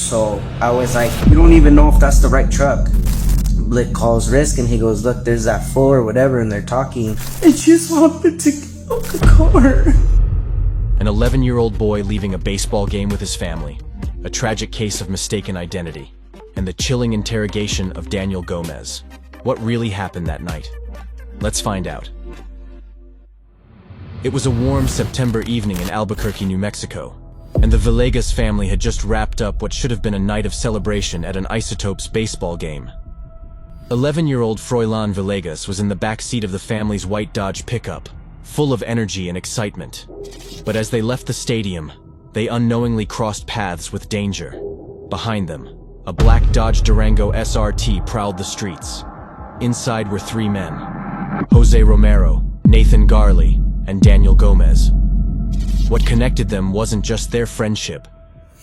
So I was like, you don't even know if that's the right truck. Blick calls Risk and he goes, look, there's that fool or whatever, and they're talking. I just wanted to get out the car. An 11-year-old boy leaving a baseball game with his family, a tragic case of mistaken identity, and the chilling interrogation of Daniel Gomez. What really happened that night? Let's find out. It was a warm September evening in Albuquerque, New Mexico, and the Villegas family had just wrapped up what should have been a night of celebration at an Isotopes baseball game. 11-year-old Froilan Villegas was in the back seat of the family's white Dodge pickup, full of energy and excitement. But as they left the stadium, they unknowingly crossed paths with danger. Behind them, a black Dodge Durango SRT prowled the streets. Inside were three men: Jose Romero, Nathan Garley, and Daniel Gomez. What connected them wasn't just their friendship.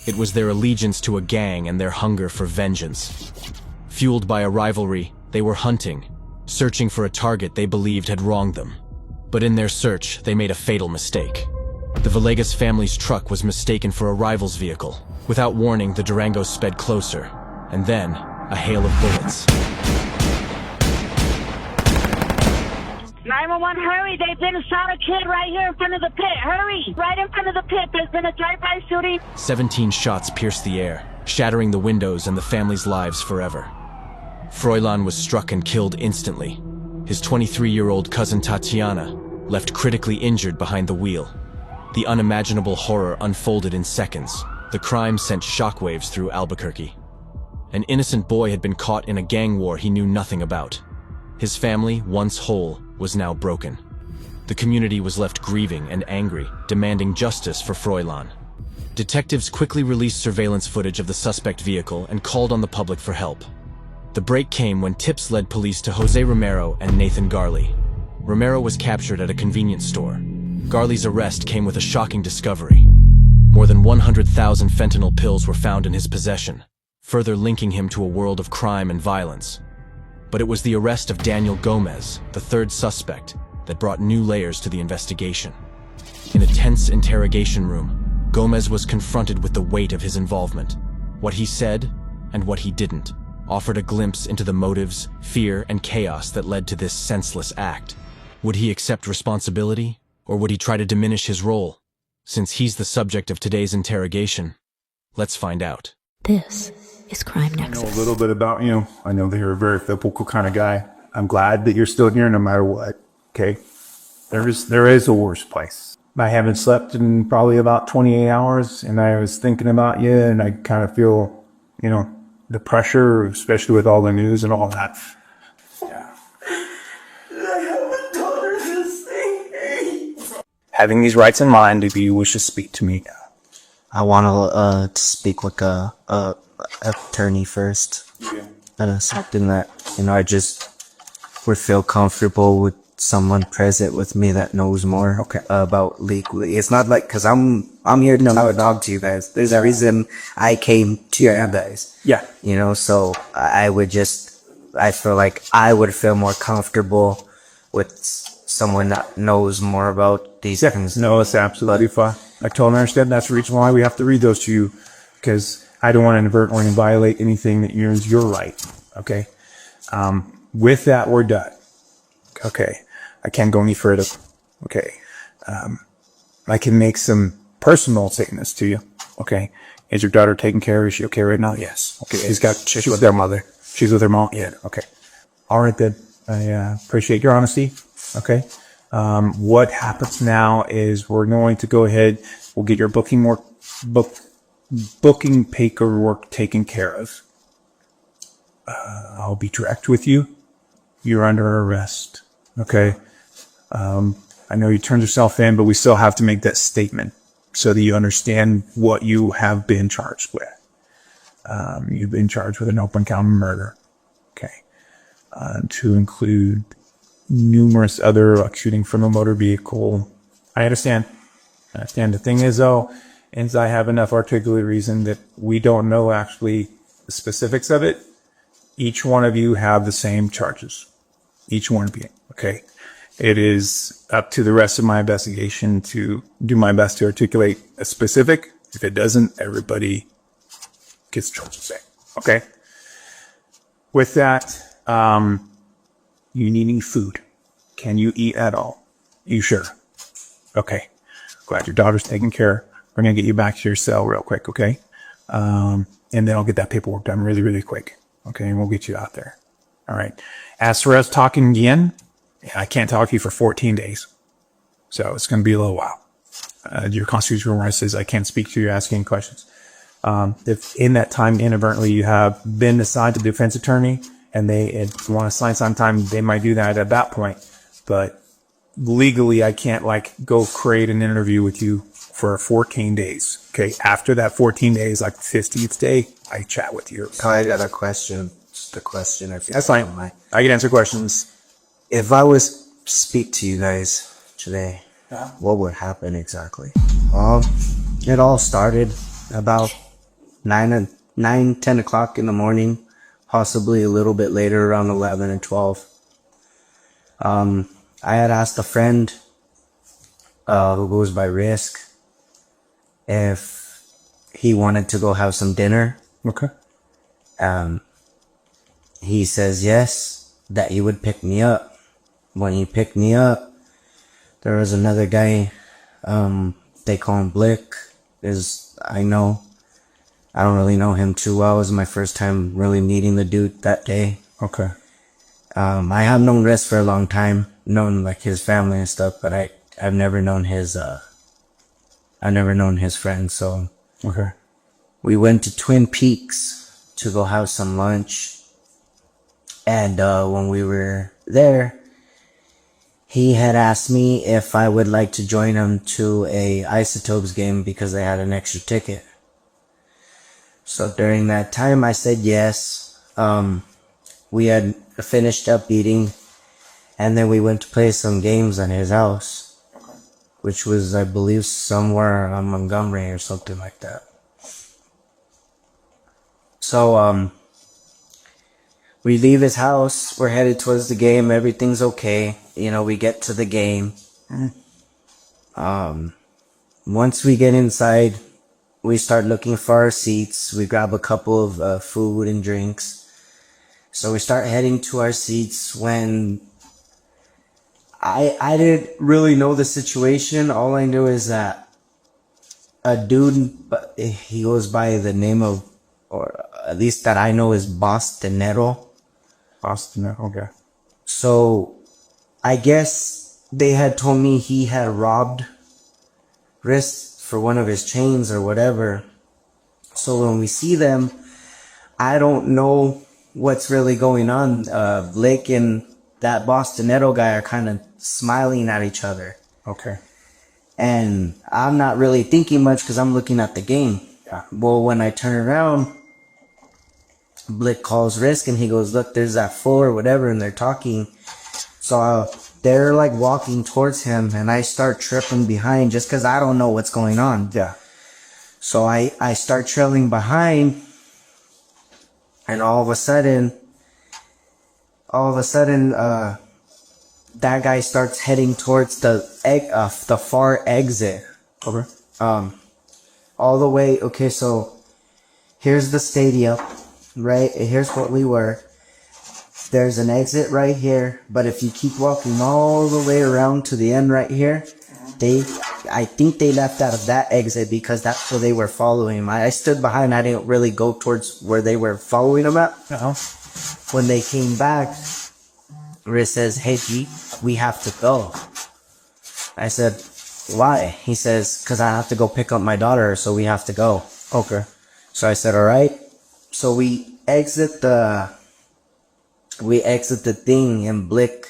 It was their allegiance to a gang and their hunger for vengeance. Fueled by a rivalry, they were hunting, searching for a target they believed had wronged them. But in their search, they made a fatal mistake. The Villegas family's truck was mistaken for a rival's vehicle. Without warning, the Durango sped closer, and then, a hail of bullets. 911, hurry! They've been shot a kid right here in front of the pit. Hurry! Right in front of the pit. There's been a drive-by shooting. 17 shots pierced the air, shattering the windows and the family's lives forever. Froilan was struck and killed instantly. His 23-year-old cousin Tatiana left critically injured behind the wheel. The unimaginable horror unfolded in seconds. The crime sent shockwaves through Albuquerque. An innocent boy had been caught in a gang war he knew nothing about. His family, once whole, was now broken. The community was left grieving and angry, demanding justice for Froilan. Detectives quickly released surveillance footage of the suspect vehicle and called on the public for help. The break came when tips led police to Jose Romero and Nathan Garley. Romero was captured at a convenience store. Garley's arrest came with a shocking discovery. More than 100,000 fentanyl pills were found in his possession, further linking him to a world of crime and violence. But it was the arrest of Daniel Gomez, the third suspect, that brought new layers to the investigation. In a tense interrogation room, Gomez was confronted with the weight of his involvement. What he said, and what he didn't, offered a glimpse into the motives, fear, and chaos that led to this senseless act. Would he accept responsibility, or would he try to diminish his role? Since he's the subject of today's interrogation, let's find out. This is Crime I Nexus. know a little bit about you. I know that you're a very typical kind of guy. I'm glad that you're still here no matter what, okay? There is a worse place. I haven't slept in probably about 28 hours, and I was thinking about you, and I kind of feel, the pressure, especially with all the news and all that. Yeah. I have a daughter this thing. Having these rights in mind, if you wish to speak to me. I want to speak like a attorney first. Yeah. Something that, I just would feel comfortable with someone present with me that knows more about legally. It's not like, cause I'm here to talk to you guys. There's a reason I came to you guys. Yeah. So I feel like I would feel more comfortable with someone that knows more about these things. No, it's absolutely fine. I totally understand. That's the reason why we have to read those to you, because I don't want to inadvertently violate anything that is your right. Okay. With that, we're done. Okay. I can't go any further. Okay. I can make some personal statements to you. Okay. Is your daughter taken care of? Is she okay right now? Yes. Okay. She's with their mother. She's with her mom? Yeah. Okay. All right then. I appreciate your honesty. Okay. What happens now is we're going to go ahead. We'll get your booking paperwork taken care of. I'll be direct with you. You're under arrest. Okay. I know you turned yourself in, but we still have to make that statement so that you understand what you have been charged with. You've been charged with an open count murder. Okay. To include numerous other, like shooting from a motor vehicle. I understand. The thing is though, is I have enough articulate reason that we don't know actually the specifics of it. Each one of you have the same charges. Each one of you. Okay. It is up to the rest of my investigation to do my best to articulate a specific. If it doesn't, everybody gets in trouble say. Okay. With that, you needing food. Can you eat at all? You sure? Okay. Glad your daughter's taken care. We're going to get you back to your cell real quick. Okay. And then I'll get that paperwork done really, really quick. Okay. And we'll get you out there. All right. As for us talking again, I can't talk to you for 14 days. So it's going to be a little while. Your constitutional right says I can't speak to you asking questions. If in that time inadvertently you have been assigned to the defense attorney and they want to sign sometime, they might do that at that point. But legally, I can't like go create an interview with you for 14 days. Okay. After that 14 days, like 50th day, I chat with you. I got a question. Just a question. That's fine. I can answer questions. If I was to speak to you guys today, what would happen exactly? It all started about 10 o'clock in the morning, possibly a little bit later, around 11 and 12. I had asked a friend who goes by Risk if he wanted to go have some dinner. Okay. He says yes, that he would pick me up. When he picked me up, there was another guy, they call him Blick. I don't really know him too well. It was my first time really meeting the dude that day. Okay. I have known Risk for a long time, known like his family and stuff, but I've never known his friends. So okay, we went to Twin Peaks to go have some lunch, and when we were there, he had asked me if I would like to join him to a Isotopes game because they had an extra ticket. So during that time, I said yes. We had finished up eating, and then we went to play some games at his house, which was, I believe, somewhere on Montgomery or something like that. So, we leave his house, we're headed towards the game, everything's okay. You know, we get to the game. Once we get inside, we start looking for our seats. We grab a couple of food and drinks. So we start heading to our seats when I didn't really know the situation. All I knew is that a dude, he goes by the name of, or at least that I know, is Bostonero. Okay. So I guess they had told me he had robbed Risk for one of his chains or whatever. So when we see them, I don't know what's really going on. Blake and that Bostonero guy are kind of smiling at each other. Okay. And I'm not really thinking much because I'm looking at the game. Yeah. Well, when I turn around, Blick calls Risk and he goes, look, there's that fool or whatever, and they're talking. So they're like walking towards him, and I start tripping behind just because I don't know what's going on. Yeah. So I start trailing behind, and all of a sudden, that guy starts heading towards the far exit. Okay. All the way. Okay, so here's the stadium, right? Here's what we were. There's an exit right here, but if you keep walking all the way around to the end right here, I think they left out of that exit because that's where they were following him. I stood behind. I didn't really go towards where they were following him at. When they came back, Riz says, hey, G, we have to go. I said, why? He says, because I have to go pick up my daughter, so we have to go. Okay. So I said, all right. So we exit the thing, and Blick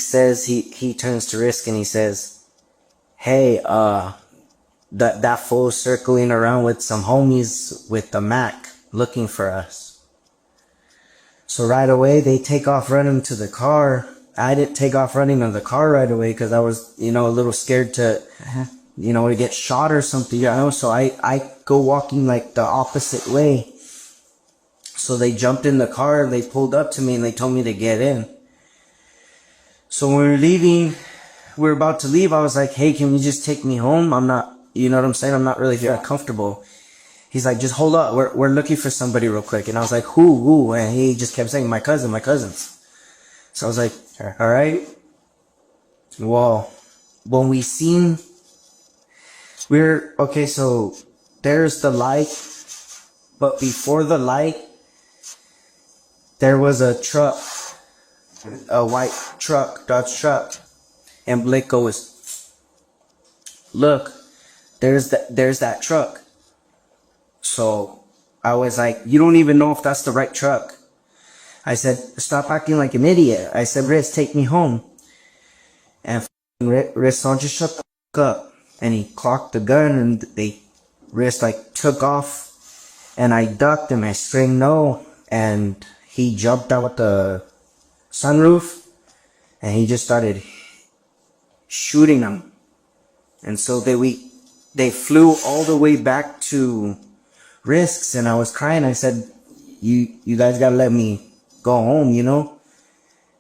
says, he turns to Risk and he says, hey, that fool circling around with some homies with the Mac looking for us. So right away they take off running to the car. I didn't take off running to the car right away because I was, a little scared to, to get shot or something, so I go walking like the opposite way. So they jumped in the car and they pulled up to me and they told me to get in. So when we're about to leave, I was like, hey, can you just take me home? I'm not, you know what I'm saying? I'm not really feeling comfortable. he's like, just hold up. We're looking for somebody real quick. And I was like, who? And he just kept saying, my cousins. So I was like, all right. Well, when we seen, okay, so there's the light, but before the light, there was a truck, a white truck, Dodge truck. And Blake goes, look, there's that truck. So I was like, you don't even know if that's the right truck. I said, stop acting like an idiot. I said, Riz, take me home. And Riz said, just shut the fuck up. And he clocked the gun, and Riz like took off, and I ducked him. I screamed no, and he jumped out the sunroof, and he just started shooting them. And so they flew all the way back to Risks, and I was crying. I said, you guys gotta let me go home, you know?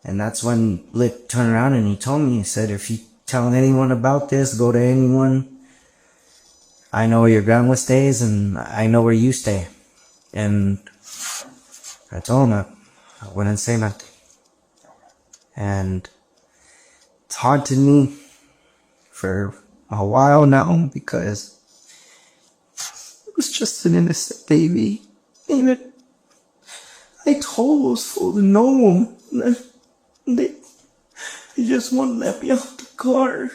And that's when Blick turned around and he told me, he said, if you tell anyone about this, go to anyone, I know where your grandma stays and I know where you stay. And I told him I wouldn't say nothing. And it's hard to me for a while now because it was just an innocent baby. And I told those fools to know him. They just wouldn't let me out the car.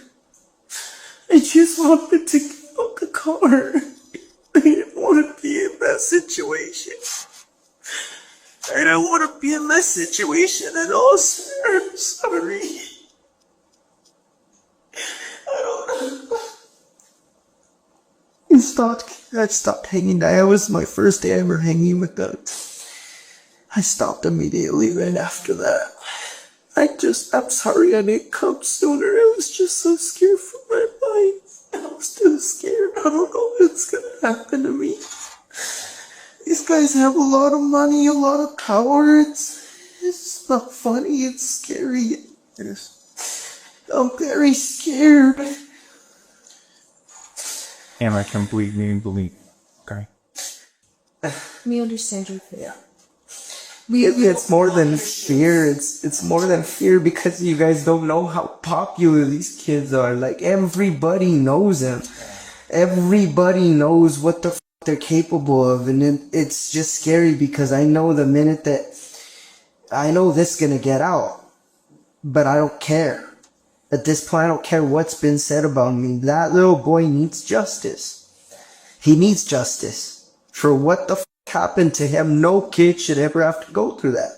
I just wanted to get out the car. I didn't want to be in that situation. I don't want to be in that situation at all, sir. I'm sorry. I stopped hanging. That was my first day ever hanging with them. I stopped immediately right after that. I'm sorry I didn't come sooner. I was just so scared for my life. I was too scared. I don't know what's gonna happen to me. These guys have a lot of money, a lot of power. It's not funny, it's scary. I'm very scared. And I completely believe. Okay. We understand your fear. It's more than fear. It's more than fear because you guys don't know how popular these kids are. Like, everybody knows them. Everybody knows what the they're capable of, and it's just scary because I know the minute that I know this is gonna get out, but I don't care. At this point, I don't care what's been said about me. That little boy needs justice. He needs justice for what the happened to him. No kid should ever have to go through that.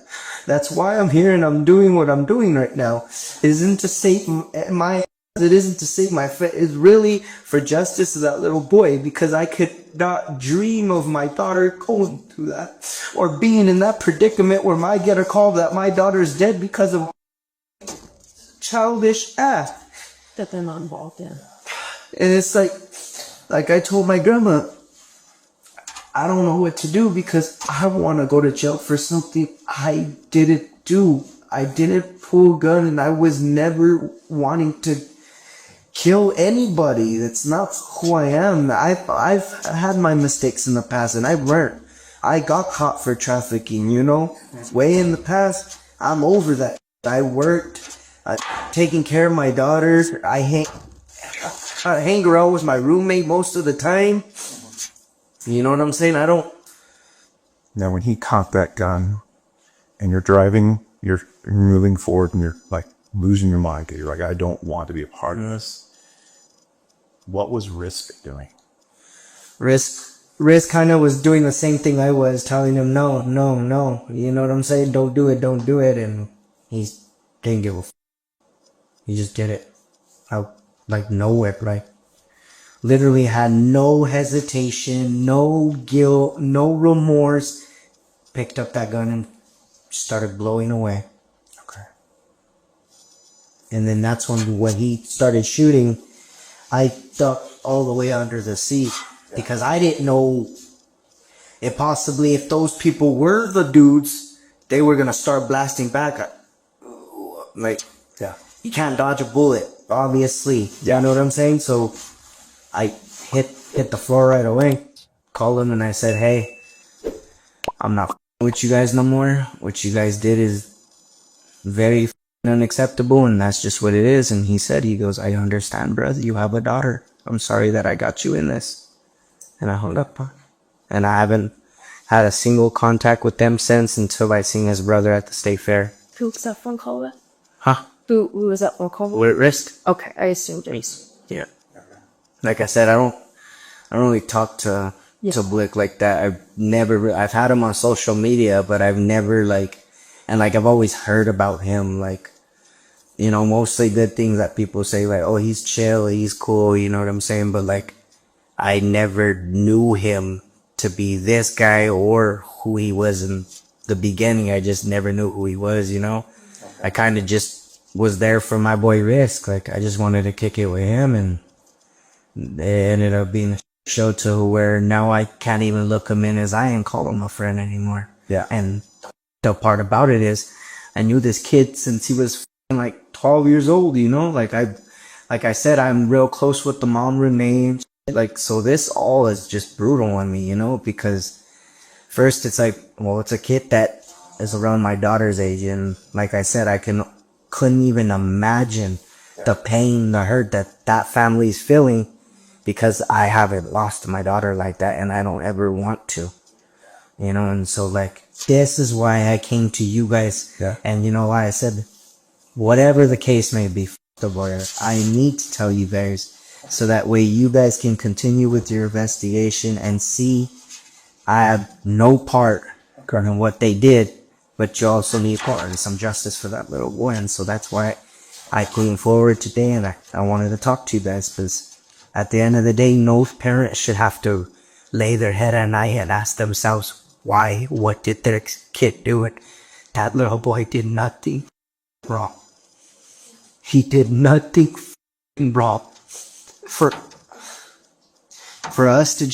That's why I'm here and I'm doing what I'm doing right now. It isn't to save it isn't to save my face. It's really for justice to that little boy, because I could not dream of my daughter going through that or being in that predicament where I get a call that my daughter's dead because of childish act That they're not involved in. And it's like I told my grandma, I don't know what to do because I want to go to jail for something I didn't do. I didn't pull a gun, and I was never wanting to kill anybody. That's not who I am. I've had my mistakes in the past, and I've learned. I got caught for trafficking, you know, way in the past. I'm over that. I worked, taking care of my daughters. I hang around with my roommate most of the time. You know what I'm saying? I don't. Now, when he caught that gun, and you're driving, you're moving forward, and you're like losing your mind. You're like, I don't want to be a part of this. What was Risk doing? Risk kind of was doing the same thing I was, telling him no. You know what I'm saying? Don't do it. And he didn't give a f. He just did it out like nowhere, right? Literally had no hesitation, no guilt, no remorse. Picked up that gun and started blowing away. Okay. And then that's when he started shooting, I ducked all the way under the seat because I didn't know if those people were the dudes, they were going to start blasting back. Like, Yeah. you can't dodge a bullet, obviously. Yeah. You know what I'm saying? So I hit the floor right away. called him and I said, hey, I'm not with you guys no more. What you guys did is very unacceptable, and that's just what it is. And he said, he goes, I understand, brother. You have a daughter. I'm sorry that I got you in this. And I hung up. And I haven't had a single contact with them since until I seen his brother at the state fair. Who was that phone call with? Huh? Who was that phone call with? We're at risk. Okay, I assumed it was. Yeah. Like I said, I don't really talk to Blick like that. I've had him on social media, but I've never I've always heard about him, mostly good things that people say, like, oh, he's chill, he's cool, you know what I'm saying? But I never knew him to be this guy or who he was in the beginning. I just never knew who he was, I kind of just was there for my boy Risk. I just wanted to kick it with him, and it ended up being a show to where now I can't even look him in his eye and call him a friend anymore. Yeah. And the part about it is, I knew this kid since he was 12 years old, like I said, I'm real close with the mom, Renee. So this all is just brutal on me, because first it's it's a kid that is around my daughter's age. And like I said, I couldn't even imagine the pain, the hurt that family's feeling, because I haven't lost my daughter like that, and I don't ever want to, and so this is why I came to you guys. Yeah. And why I said, whatever the case may be, the lawyer, I need to tell you guys, so that way you guys can continue with your investigation and see I have no part in what they did, but you also need part and some justice for that little boy. And so that's why I came forward today, and I wanted to talk to you guys, because at the end of the day, no parent should have to lay their head at night and ask themselves, why? What did their kid do it? That little boy did nothing wrong. He did nothing wrong. For us to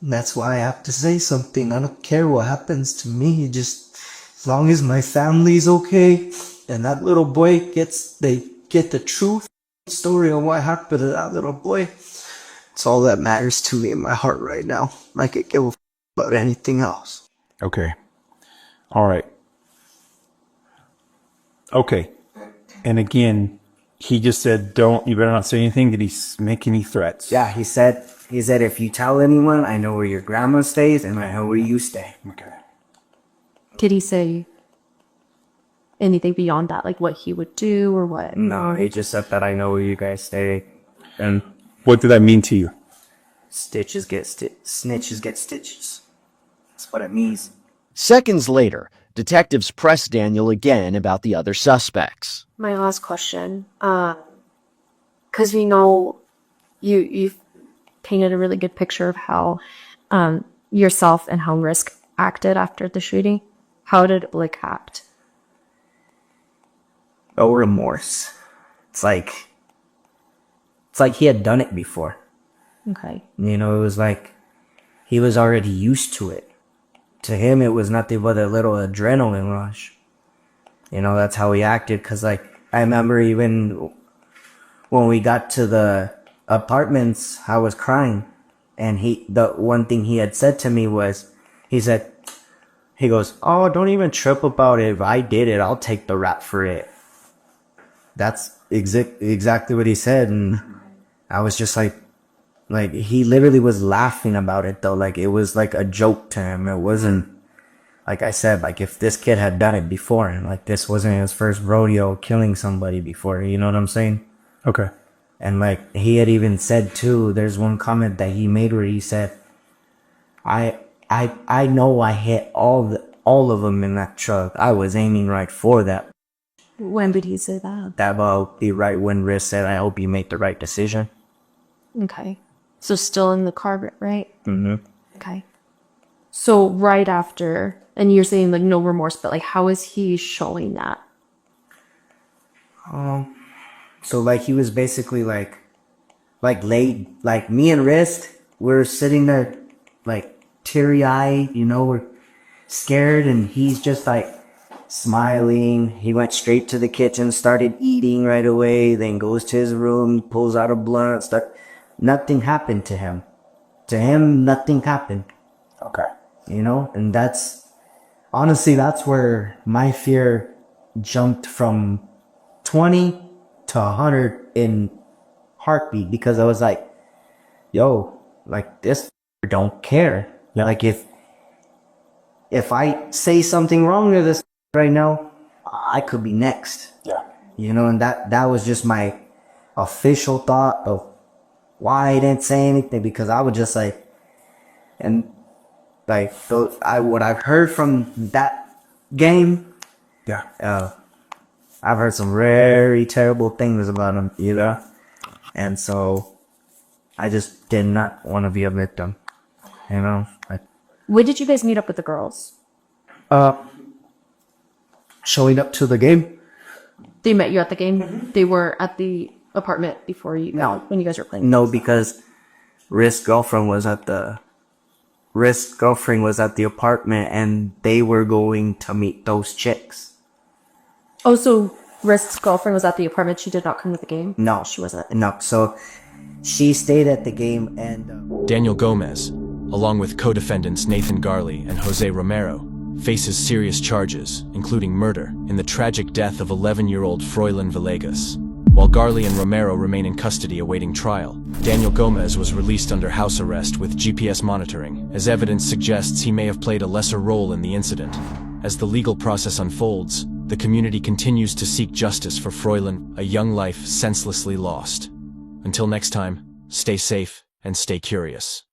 that's why I have to say something. I don't care what happens to me, just as long as my family's okay and that little boy they get the truth story of what happened to that little boy. It's all that matters to me in my heart right now. I could give a about anything else. Okay. All right. Okay. And again, he just said, you better not say anything. Did he make any threats? Yeah, he said, if you tell anyone, I know where your grandma stays and I know where you stay. Okay. Did he say anything beyond that, like what he would do or what? No, he just said that I know where you guys stay. And what did that mean to you? snitches get stitches. That's what it means. Seconds later, detectives pressed Daniel again about the other suspects. My last question, because we know you've painted a really good picture of how yourself and how Risk acted after the shooting. How did Blick act? No remorse. It's like he had done it before. Okay. It was like he was already used to it. To him, it was nothing but a little adrenaline rush. That's how he acted. Because, I remember even when we got to the apartments, I was crying. And the one thing he had said to me was, he goes, oh, don't even trip about it. If I did it, I'll take the rap for it. That's exactly what he said. And I was just he literally was laughing about it, though. It was like a joke to him. It wasn't, like I said, if this kid had done it before, and this wasn't his first rodeo killing somebody before, you know what I'm saying? Okay. And he had even said too, there's one comment that he made where he said, I know I hit all of them in that truck. I was aiming right for that. When did he say that? That will be right when Riz said, I hope you made the right decision. Okay. So still in the car, right? Mm-hmm. Okay. So right after, and you're saying no remorse, but how is he showing that? So he was basically laid, me and Riz, we're sitting there teary-eyed, we're scared, and he's just smiling. He went straight to the kitchen, started eating right away, then goes to his room, pulls out a blunt, nothing happened to him. To him, nothing happened. Okay. You know, and honestly, that's where my fear jumped from 20 to 100 in heartbeat, because I was like, yo, like, this don't care. Yeah. Like, if I say something wrong to this right now, I could be next. Yeah. You know, and that was just my official thought of why I didn't say anything, because I was just like, and like, what I've heard from that game, Yeah. I've heard some very terrible things about him, you know? And so I just did not want to be a victim, you know? When did you guys meet up with the girls? Showing up to the game? They met you at the game? They were at the apartment before you, No. when you guys were playing? No, because Risk's girlfriend was at the apartment, and they were going to meet those chicks. Oh, so Risk's girlfriend was at the apartment. She did not come to the game? No. She wasn't. No, so she stayed at the game, and Daniel Gomez, along with co-defendants Nathan Garley and Jose Romero, faces serious charges, including murder, in the tragic death of 11-year-old Froilan Villegas. While Garley and Romero remain in custody awaiting trial, Daniel Gomez was released under house arrest with GPS monitoring, as evidence suggests he may have played a lesser role in the incident. As the legal process unfolds, the community continues to seek justice for Froilan, a young life senselessly lost. Until next time, stay safe and stay curious.